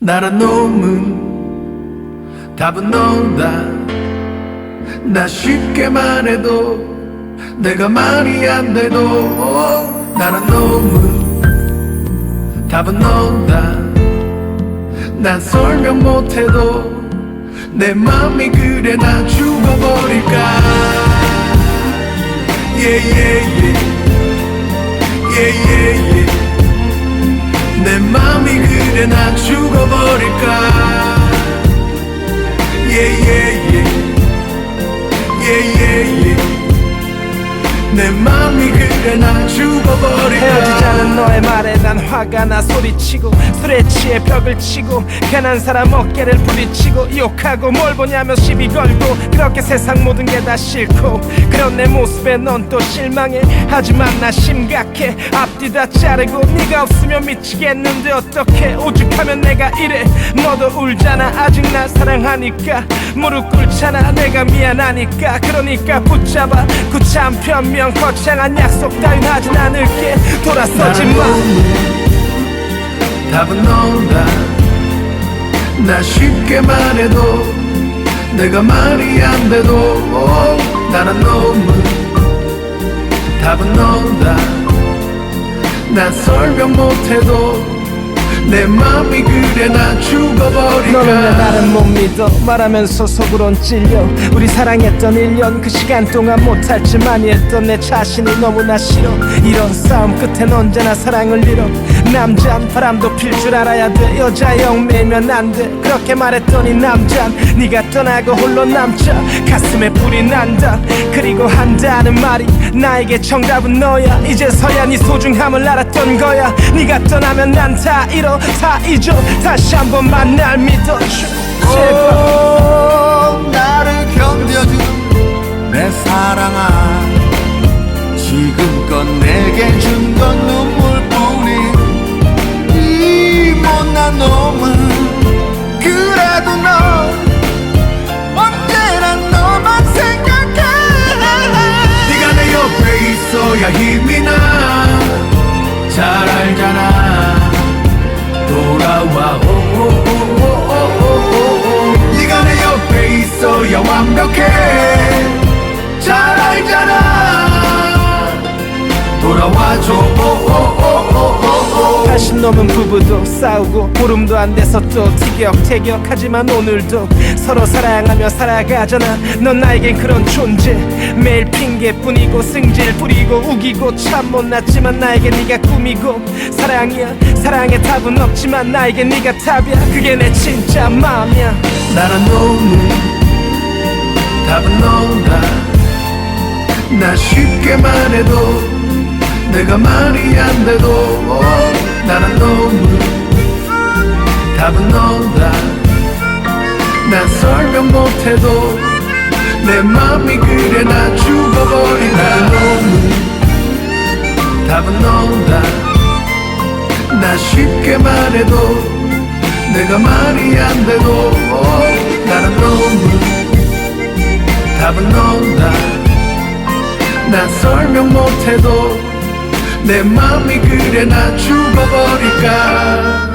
나란 놈은 답은 너다. 나 쉽게만 해도 내가 말이 안 돼도 나란 놈은 답은 너다. 난 설명 못해도 내 맘이 그래. 나 죽어버릴까. 내 맘이 그래. 나 죽어버릴까. 내 맘이 그래. 나 죽어버릴까. 헤어지자는 너의 말에 난 화가 나 소리치고 술에 취해 벽을 치고 괜한 사람 어깨를 부딪히고 욕하고 뭘 보냐며 시비 걸고 그렇게 세상 모든 게 다 싫고 그런 내 모습에 넌 또 실망해. 하지만 나 심각해. 앞뒤 다 자르고 네가 없으면 미치겠는데 어떡해. 오죽하면 내가 이래. 너도 울잖아. 아직 날 사랑하니까 무릎 꿇잖아. 내가 미안하니까. 그러니까 붙잡아. 구차한 변명 거창한 약속 따윈 하진 않을게. 돌아서지 마. 답은 너다. 나 쉽게만 해도 내가 말이 안 돼도 나란 놈은 답은 너다. 난 설명 못해도 내 맘이 그래. 나 죽어버릴까. 너는 왜 나를 못 믿어. 말하면서 속으론 찔려. 우리 사랑했던 1년 그 시간 동안 못할 짓 많이 했던 내 자신이 너무나 싫어. 이런 싸움 끝엔 언제나 사랑을 잃어. 남잔 바람도 필 줄 알아야 돼. 여자 영매면 안 돼. 그렇게 말했더니 남잔 네가 떠나고 홀로 남자. 가슴에 불이 난다. 그리고 한다는 말이 나에게 정답은 너야. 이제서야 네 소중함을 알았던 거야. 네가 떠나면 난 다 잃어. 다 잊어. 다시 한 번만 날 믿어줘 제발. 나를 견뎌준 내 사랑아. 지금껏 내게 준 건 눈물뿐인 이 못난 놈은 그래도 너 언제나 너만 생각해. 네가 내 옆에 있어야 힘이 나. 잘 알잖아. 돌아와. 네가 내 옆에 있어야 완벽해. 잘 알잖아. 돌아와줘. 다시 넘은 부부도 싸우고 보름도 안 돼서 또 티격태격하지만 오늘도 서로 사랑하며 살아가잖아. 넌 나에겐 그런 존재. 매일 핑계뿐이고 승질 부리고 우기고 참 못났지만 나에겐 네가 꿈이고 사랑이야. 사랑에 답은 없지만 나에겐 네가 답이야. 그게 내 진짜 마음이야. 나란 놈은 답은 너다. 나 쉽게만 해도 내가 말이 안 돼도 나란 놈은 답은 너다. 난 설명 못해도 내 맘이 그래. 나 죽어버린 나란 놈은 답은 너다. 나 쉽게만 해도 내가 말이 안 돼도 나란 놈은 답은 너다. 난 설명 못해도 내 맘이 그래. 나 죽어버릴까.